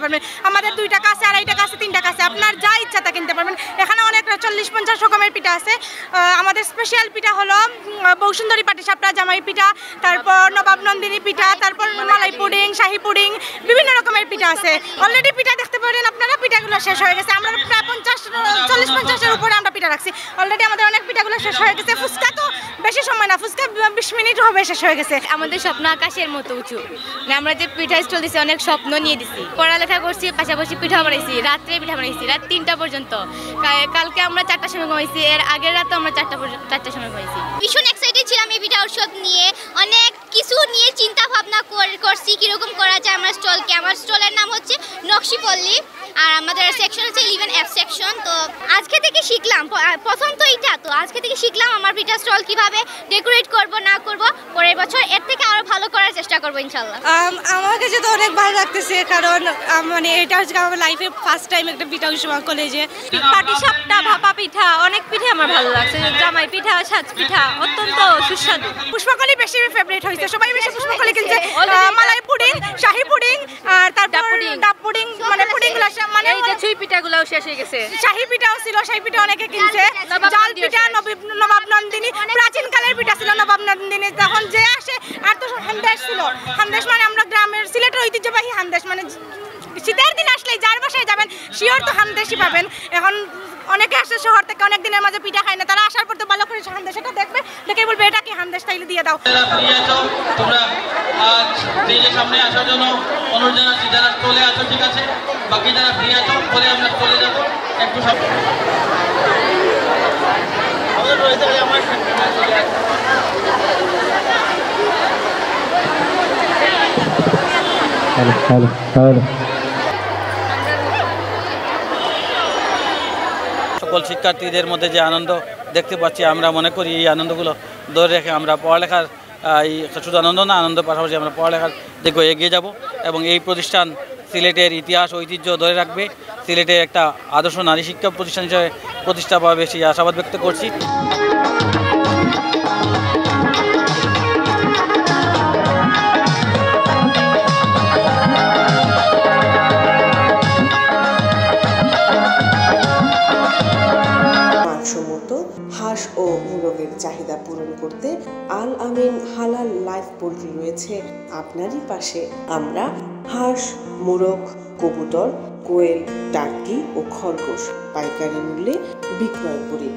পারবেন। আমাদের 2 টাকা আছে, 2.5 টাকা আছে, 3 টাকা আছে, আপনার যা ইচ্ছা তা কিনতে পারবেন। এখানে অনেক 40-50 রকমের পিঠা আছে। আমাদের স্পেশাল পিঠা হলো বৌসুন্দরী পাটিসাপটা, জামাই পিঠা, তারপর নবাব নন্দিনী পিঠা, তারপর মালাই পুডিং, শাহী পুডিং, বিভিন্ন রকমের পিঠা আছে। অলরেডি পিঠা দেখতে পারেন আপনারা, পিঠাগুলো শেষ হয়ে গেছে। আমরা প্রায় 40-50-এর উপরে আমরা পিঠা রাখছি। অলরেডি আমাদের অনেক পিঠাগুলো শেষ হয়ে গেছে। ফুচকা তো বেশি সময় না, ফুচকা 20 মিনিট হবে শেষ হয়ে গেছে। আমাদের স্বপ্ন আকাশের মতো উঁচু। আমরা যে পিঠা স্টল দিছি, অনেক স্বপ্ন নিয়ে দিছি, পড়ালেখা করছি, পাশাপাশি পিঠা বানাইছি, রাত্রে পিঠা বানাইছি, রাত 3টা পর্যন্ত। কালকে আমরা 4টার সময় ঘুমাইছি, এর আগের রাতে আমরা 4টার সময় ঘুমাইছি। ভীষণ এক্সাইটেড ছিলাম এই পিঠা উৎসব নিয়ে, অনেক কিছু নিয়ে চিন্তা ভাবনা করছি কিরকম করা যায় আমার স্টলকে। আমার স্টলের নাম হচ্ছে নকশিপল্লী, আর আমাদের সেকশন হচ্ছে 11F সেকশন। তো আজকে থেকে শিখলাম, প্রথম তো এইটা, তো আজকে থেকে শিখলাম আমার পিঠা স্টল কিভাবে ডেকোরেট করব না করব। পরের বছর এর থেকে আরো ভালো করার চেষ্টা করবো ইনশাল্লাহ। আমার কাছে তো অনেক ভালো লাগতেছে, কারণ মানে এটা হচ্ছে আমার লাইফে ফার্স্ট টাইম একটা পিঠা উৎসব কলেজে। পাটিসাপটা, ভাপা পিঠা, অনেক পিঠা আমার ভালো লাগছে। জামাই পিঠা, সাজ পিঠা অত্যন্ত সুস্বাদু। পুষ্পকলি বেশি ফেভারিট হয়েছে, সবাই বেশি পুষ্পকলি কিনছে। মালাই পুডিং, শাহী পুডিং, আর তারপর ডাব পুডিং, মানে পুডিংগুলো মানে এই যে ছুঁই পিঠাগুলোও শেষ হয়ে গেছে। শাহী পিঠাও ছিল, শাহী পিঠা অনেকে কিনছে। জাল পিঠা, নবাব নন্দিনী, প্রাচীন কালের পিঠা ছিল নবাব নন্দিনী। তখন যে আসে, আর তো হান্দেশ ছিল। হান্দেশ মানে আমরা গ্রামের সিলেটের ঐতিহ্যবাহী হান্দেশ, মানে শীতের দিন আসলে যার বাসায় যাবেন শিওর তো হান্দেশই পাবেন। এখন অনেকে আসে শহর থেকে, অনেক দিনের মাঝে পিঠা খায় না, তারা আসার পর তো ভালো করে হান্দেশটা দেখবে, দেখে বলবে এটা কি হান্দেশ, তাইলে দিয়ে দাও। তোমরা আজ স্টেজের সামনে আসার জন্য অনুরোধ জানাচ্ছি, যারা চলে আসো ঠিক আছে, বাকি যারা ফ্রি আছো বলে আমরা চলে যাবো একটু সব সকল শিক্ষার্থীদের মধ্যে যে আনন্দ দেখতে পাচ্ছি, আমরা মনে করি এই আনন্দগুলো ধরে রেখে আমরা পড়ালেখার শুধু আনন্দ না, আনন্দের পাশাপাশি আমরা পড়ালেখার দিকে এগিয়ে যাব এবং এই প্রতিষ্ঠান সিলেটের ইতিহাস ঐতিহ্য ধরে রাখবে, সিলেটের একটা আদর্শ নারী শিক্ষা প্রতিষ্ঠান হিসেবে প্রতিষ্ঠা পাবে সেই আশাবাদ ব্যক্ত করছি। হাঁস ও মোরগের চাহিদা পূরণ করতে আল আমিন হালাল লাইফ পোল্ট্রি রয়েছে আপনারই পাশে। আমরা হাঁস, মোরগ, কবুতর, কোয়েল, টার্কি ও খরগোশ পাইকারি মূল্যে বিক্রয় করি।